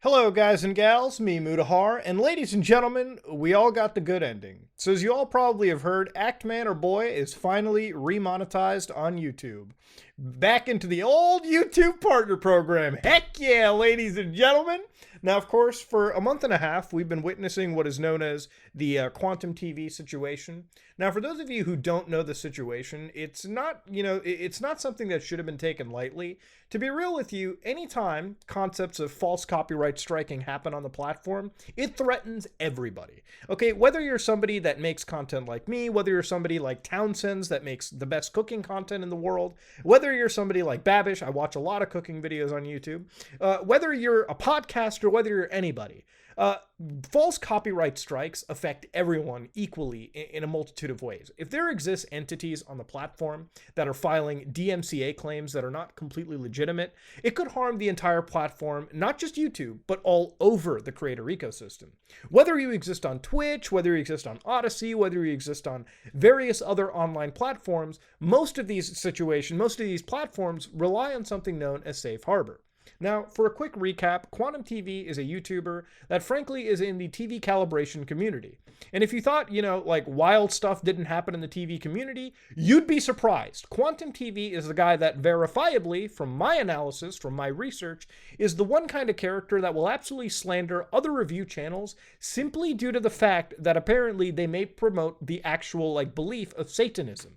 Hello, guys and gals, me Mudahar, and ladies and gentlemen, we all got the good ending. So, as you all probably have heard, Actman or Boy is finally remonetized on YouTube. Back into the old YouTube partner program. Heck yeah, ladies and gentlemen! Now, of course, for a month and a half, we've been witnessing what is known as the Quantum TV situation. Now, for those of you who don't know the situation, it's not, it's not something that should have been taken lightly. To be real with you, anytime concepts of false copyright striking happen on the platform, it threatens everybody. Okay, whether you're somebody that makes content like me, whether you're somebody like Townsend's that makes the best cooking content in the world, whether you're somebody like Babish, I watch a lot of cooking videos on YouTube, whether you're a podcaster, whether you're anybody, false copyright strikes affect everyone equally in a multitude of ways. If there exists entities on the platform that are filing DMCA claims that are not completely legitimate, it could harm the entire platform, not just YouTube, but all over the creator ecosystem. Whether you exist on Twitch, whether you exist on Odyssey, whether you exist on various other online platforms, most of these platforms rely on something known as safe harbor. Now, for a quick recap, Quantum TV is a YouTuber that frankly is in the TV calibration community. And if you thought, like wild stuff didn't happen in the TV community, you'd be surprised. Quantum TV is the guy that verifiably, from my analysis, from my research, is the one kind of character that will absolutely slander other review channels simply due to the fact that apparently they may promote the actual belief of Satanism.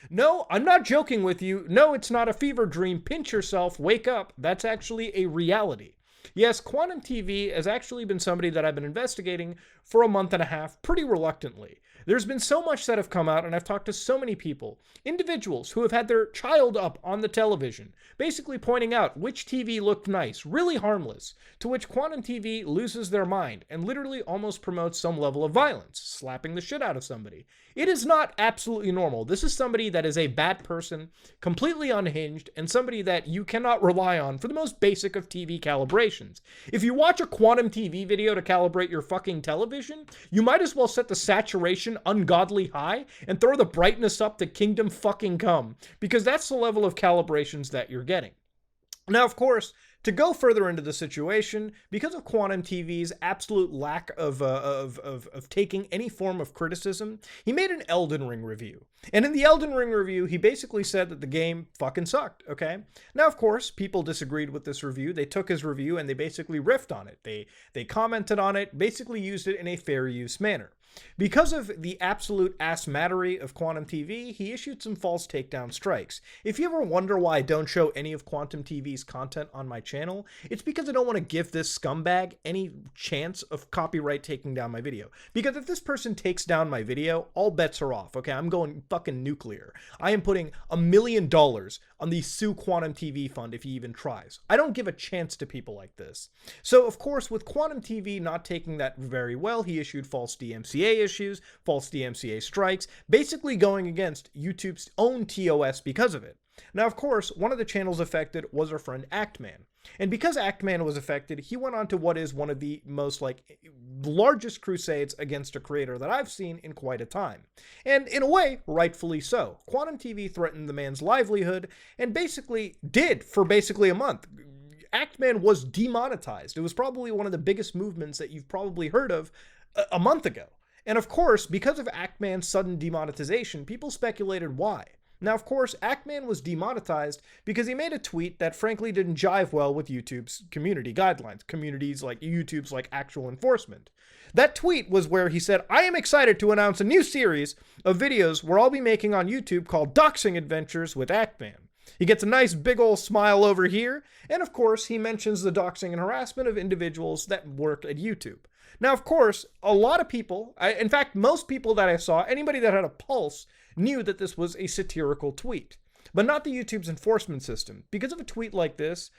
No, I'm not joking with you. No, it's not a fever dream. Pinch yourself, wake up. That's actually a reality. Yes, Quantum TV has actually been somebody that I've been investigating for a month and a half pretty reluctantly. There's been so much that have come out, and I've talked to so many people, individuals who have had their child up on the television, basically pointing out which TV looked nice, really harmless, to which Quantum TV loses their mind and literally almost promotes some level of violence, slapping the shit out of somebody. It is not absolutely normal. This is somebody that is a bad person, completely unhinged, and somebody that you cannot rely on for the most basic of TV calibrations. If you watch a Quantum TV video to calibrate your fucking television, you might as well set the saturation ungodly high and throw the brightness up to kingdom fucking come, because that's the level of calibrations that you're getting. Now, of course, to go further into the situation, because of Quantum TV's absolute lack of taking any form of criticism, he made an Elden Ring review. And in the Elden Ring review, he basically said that the game fucking sucked, okay? Now, of course, people disagreed with this review. They took his review and they basically riffed on it. They commented on it, basically used it in a fair use manner. Because of the absolute ass-mattery of Quantum TV, he issued some false takedown strikes. If you ever wonder why I don't show any of Quantum TV's content on my channel, it's because I don't want to give this scumbag any chance of copyright taking down my video. Because if this person takes down my video, all bets are off, okay? I'm going fucking nuclear. I am putting $1 million on the Sue Quantum TV fund if he even tries. I don't give a chance to people like this. So, of course, with Quantum TV not taking that very well, he issued false DMCA issues, false DMCA strikes, basically going against YouTube's own TOS because of it. Now, of course, one of the channels affected was our friend Actman. And because Actman was affected, he went on to what is one of the most largest crusades against a creator that I've seen in quite a time. And in a way, rightfully so. Quantum TV threatened the man's livelihood and basically did for basically a month. Actman was demonetized. It was probably one of the biggest movements that you've probably heard of a month ago. And of course, because of Actman's sudden demonetization, people speculated why. Now, of course, Akman was demonetized because he made a tweet that frankly didn't jive well with YouTube's community guidelines, communities like YouTube's actual enforcement. That tweet was where he said, "I am excited to announce a new series of videos where I'll be making on YouTube called Doxing Adventures with Akman." He gets a nice big ol' smile over here, and of course, he mentions the doxing and harassment of individuals that work at YouTube. Now, of course, a lot of people, in fact, most people that I saw, anybody that had a pulse, knew that this was a satirical tweet. But not the YouTube's enforcement system. Because of a tweet like this,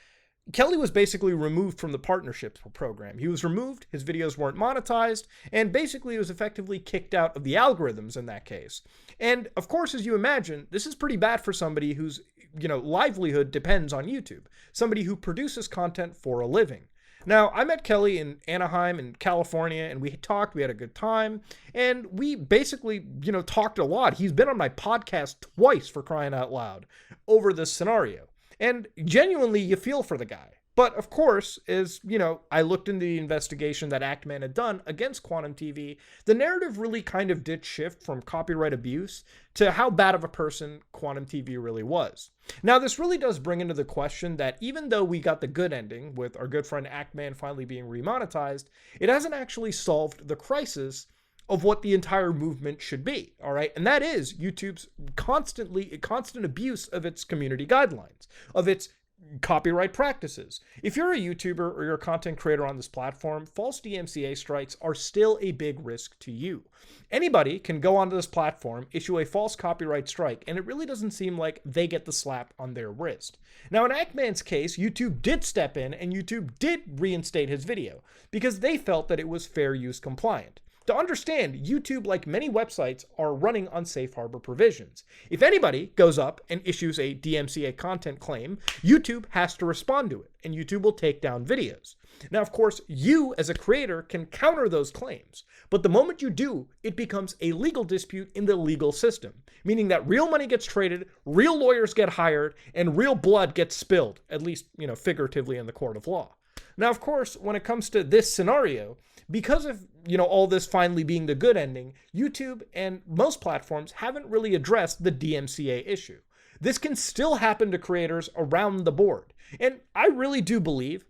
Kelly was basically removed from the partnership program. He was removed, his videos weren't monetized, and basically was effectively kicked out of the algorithms in that case. And of course, as you imagine, this is pretty bad for somebody whose, livelihood depends on YouTube. Somebody who produces content for a living. Now, I met Kelly in Anaheim in California, and we talked, we had a good time, and we basically, talked a lot. He's been on my podcast twice, for crying out loud, over this scenario. And genuinely, you feel for the guy. But of course, as I looked into the investigation that Actman had done against Quantum TV, the narrative really kind of did shift from copyright abuse to how bad of a person Quantum TV really was. Now, this really does bring into the question that even though we got the good ending with our good friend Actman finally being remonetized, it hasn't actually solved the crisis of what the entire movement should be, all right? And that is YouTube's constant abuse of its community guidelines, of its copyright practices. If you're a YouTuber or you're a content creator on this platform, false DMCA strikes are still a big risk to you. Anybody can go onto this platform, issue a false copyright strike, and it really doesn't seem like they get the slap on their wrist. Now, in Actman's case, YouTube did step in and YouTube did reinstate his video because they felt that it was fair use compliant. To understand, YouTube, like many websites, are running on safe harbor provisions. If anybody goes up and issues a DMCA content claim, YouTube has to respond to it, and YouTube will take down videos. Now, of course, you as a creator can counter those claims, but the moment you do, it becomes a legal dispute in the legal system, meaning that real money gets traded, real lawyers get hired, and real blood gets spilled, at least, figuratively in the court of law. Now, of course, when it comes to this scenario, because of, all this finally being the good ending, YouTube and most platforms haven't really addressed the DMCA issue. This can still happen to creators around the board. And I really do believe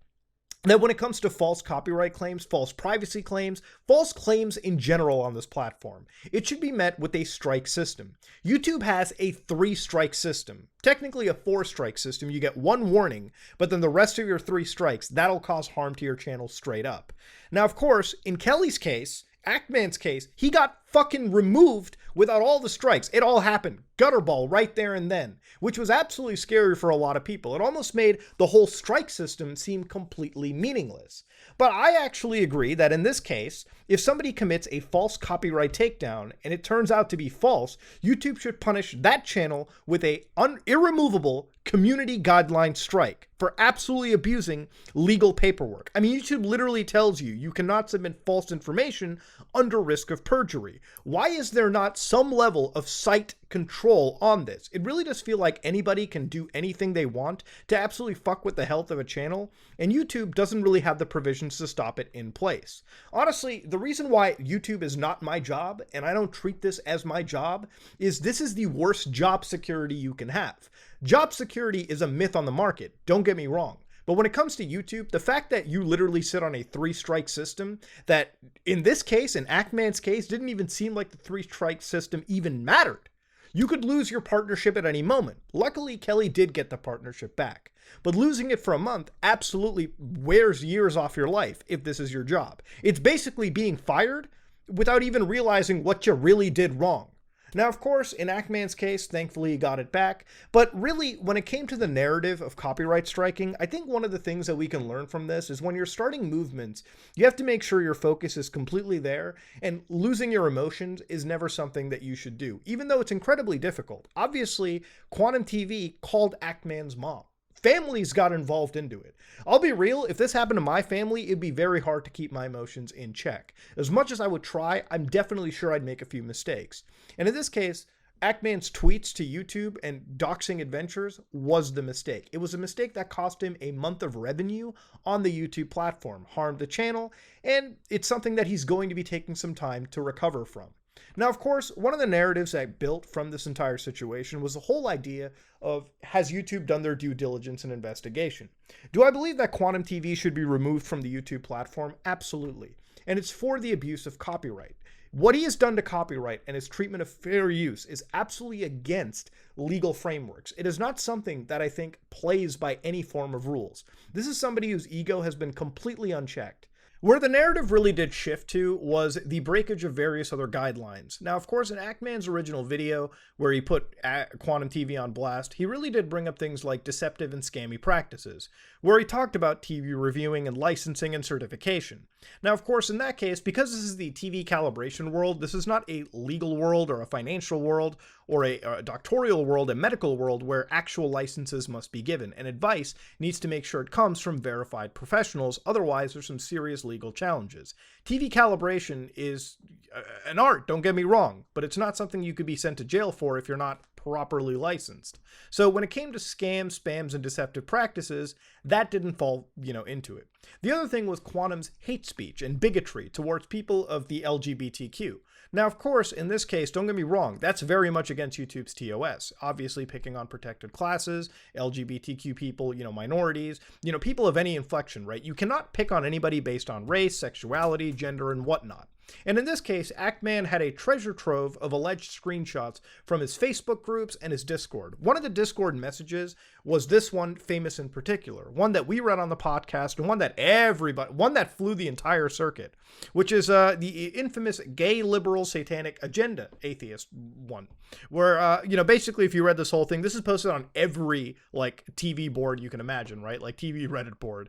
that when it comes to false copyright claims, false privacy claims, false claims in general on this platform, it should be met with a strike system. YouTube has a 3-strike system, technically a 4-strike system. You get 1 warning, but then the rest of your 3 strikes, that'll cause harm to your channel straight up. Now, of course, in Kelly's case, Actman's case, he got fucking removed without all the strikes. It all happened. Gutterball right there and then, which was absolutely scary for a lot of people. It almost made the whole strike system seem completely meaningless. But I actually agree that in this case, if somebody commits a false copyright takedown and it turns out to be false, YouTube should punish that channel with a irremovable community guideline strike for absolutely abusing legal paperwork. I mean, YouTube literally tells you you cannot submit false information under risk of perjury. Why is there not some level of site control on this? It really does feel like anybody can do anything they want to absolutely fuck with the health of a channel, and YouTube doesn't really have the provisions to stop it in place. Honestly, the reason why YouTube is not my job, and I don't treat this as my job, is this is the worst job security you can have. Job security is a myth on the market, don't get me wrong. But when it comes to YouTube, the fact that you literally sit on a 3-strike system that, in this case, in Actman's case, didn't even seem like the 3-strike system even mattered. You could lose your partnership at any moment. Luckily, Kelly did get the partnership back. But losing it for a month absolutely wears years off your life if this is your job. It's basically being fired without even realizing what you really did wrong. Now, of course, in Actman's case, thankfully he got it back, but really, when it came to the narrative of copyright striking, I think one of the things that we can learn from this is when you're starting movements, you have to make sure your focus is completely there, and losing your emotions is never something that you should do, even though it's incredibly difficult. Obviously, Quantum TV called Actman's mom. Families got involved into it. I'll be real, if this happened to my family, it'd be very hard to keep my emotions in check. As much as I would try, I'm definitely sure I'd make a few mistakes. And in this case, Actman's tweets to YouTube and doxing adventures was the mistake. It was a mistake that cost him a month of revenue on the YouTube platform, harmed the channel, and it's something that he's going to be taking some time to recover from. Now, of course, one of the narratives that built from this entire situation was the whole idea of, has YouTube done their due diligence and investigation? Do I believe that Quantum TV should be removed from the YouTube platform? Absolutely. And it's for the abuse of copyright. What he has done to copyright and his treatment of fair use is absolutely against legal frameworks. It is not something that I think plays by any form of rules. This is somebody whose ego has been completely unchecked. Where the narrative really did shift to was the breakage of various other guidelines. Now, of course, in Actman's original video, where he put Quantum TV on blast, he really did bring up things like deceptive and scammy practices, where he talked about TV reviewing and licensing and certification. Now, of course, in that case, because this is the TV calibration world, this is not a legal world or a financial world or a doctoral world, a medical world where actual licenses must be given, and advice needs to make sure it comes from verified professionals, otherwise there's some serious legal challenges. TV calibration is an art, don't get me wrong, but it's not something you could be sent to jail for if you're not properly licensed. So when it came to scams, spams, and deceptive practices, that didn't fall, into it. The other thing was Quantum's hate speech and bigotry towards people of the LGBTQ. Now, of course, in this case, don't get me wrong, that's very much against YouTube's TOS. Obviously picking on protected classes, LGBTQ people, minorities, people of any inflection, right? You cannot pick on anybody based on race, sexuality, gender, and whatnot. And in this case, Akman had a treasure trove of alleged screenshots from his Facebook groups and his Discord. One of the Discord messages was this one, famous in particular, one that we read on the podcast, and one that flew the entire circuit, which is the infamous gay liberal satanic agenda atheist one, where basically, if you read this whole thing, this is posted on every TV board you can imagine, right? Like TV Reddit board.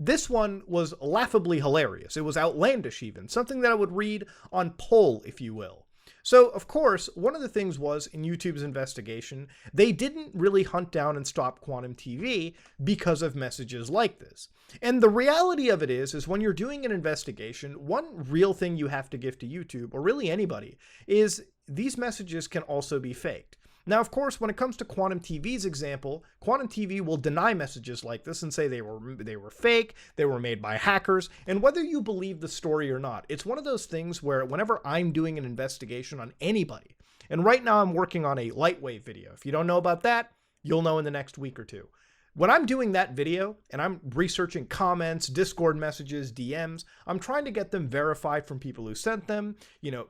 This one was laughably hilarious. It was outlandish, even something that I would read on poll, if you will. So, of course, one of the things was, in YouTube's investigation, they didn't really hunt down and stop Quantum TV because of messages like this. And the reality of it is when you're doing an investigation, one real thing you have to give to YouTube, or really anybody, is these messages can also be faked. Now, of course, when it comes to Quantum TV's example, Quantum TV will deny messages like this and say they were fake, they were made by hackers, and whether you believe the story or not, it's one of those things where whenever I'm doing an investigation on anybody, and right now I'm working on a Lightwave video. If you don't know about that, you'll know in the next week or two. When I'm doing that video and I'm researching comments, Discord messages, DMs, I'm trying to get them verified from people who sent them,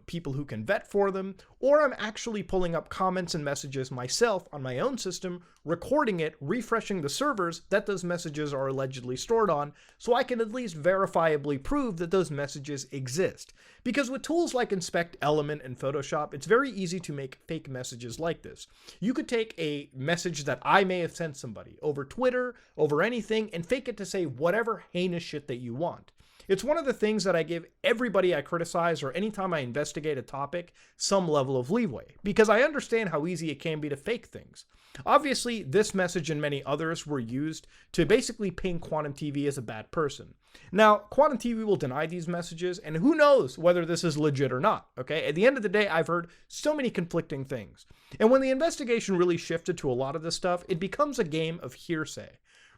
people who can vet for them, or I'm actually pulling up comments and messages myself on my own system, recording it, refreshing the servers that those messages are allegedly stored on, so I can at least verifiably prove that those messages exist. Because with tools like Inspect Element and Photoshop, it's very easy to make fake messages like this. You could take a message that I may have sent somebody over Twitter, over anything, and fake it to say whatever heinous shit that you want. It's one of the things that I give everybody I criticize or anytime I investigate a topic some level of leeway, because I understand how easy it can be to fake things. Obviously, this message and many others were used to basically paint Quantum TV as a bad person. Now, Quantum TV will deny these messages, and who knows whether this is legit or not, okay? At the end of the day, I've heard so many conflicting things. And when the investigation really shifted to a lot of this stuff, it becomes a game of hearsay.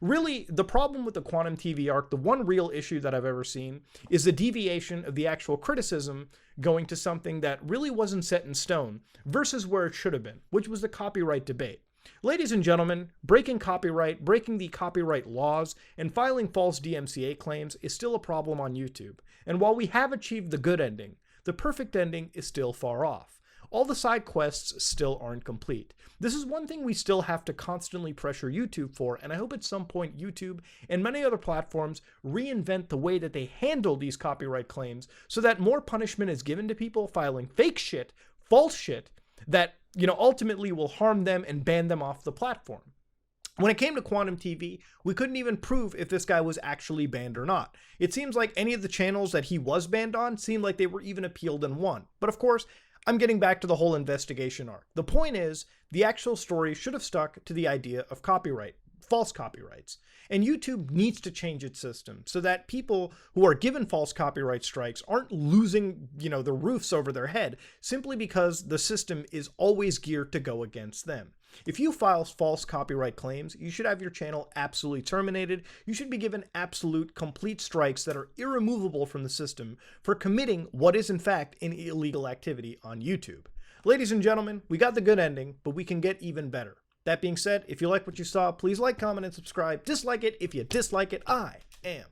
Really, the problem with the Quantum TV arc, the one real issue that I've ever seen, is the deviation of the actual criticism going to something that really wasn't set in stone versus where it should have been, which was the copyright debate. Ladies and gentlemen, breaking copyright, breaking the copyright laws, and filing false DMCA claims is still a problem on YouTube. And while we have achieved the good ending, the perfect ending is still far off. All the side quests still aren't complete. This is one thing we still have to constantly pressure YouTube for, and I hope at some point YouTube and many other platforms reinvent the way that they handle these copyright claims so that more punishment is given to people filing fake shit, false shit, that ultimately will harm them and ban them off the platform. When it came to Quantum TV, we couldn't even prove if this guy was actually banned or not. It seems like any of the channels that he was banned on seemed like they were even appealed and won. But of course, I'm getting back to the whole investigation arc. The point is, the actual story should have stuck to the idea of copyright, false copyrights. And YouTube needs to change its system so that people who are given false copyright strikes aren't losing, the roofs over their head simply because the system is always geared to go against them. If you file false copyright claims, you should have your channel absolutely terminated. You should be given absolute, complete strikes that are irremovable from the system for committing what is in fact an illegal activity on YouTube. Ladies and gentlemen, we got the good ending, but we can get even better. That being said, if you like what you saw, please like, comment, and subscribe. Dislike it if you dislike it. I am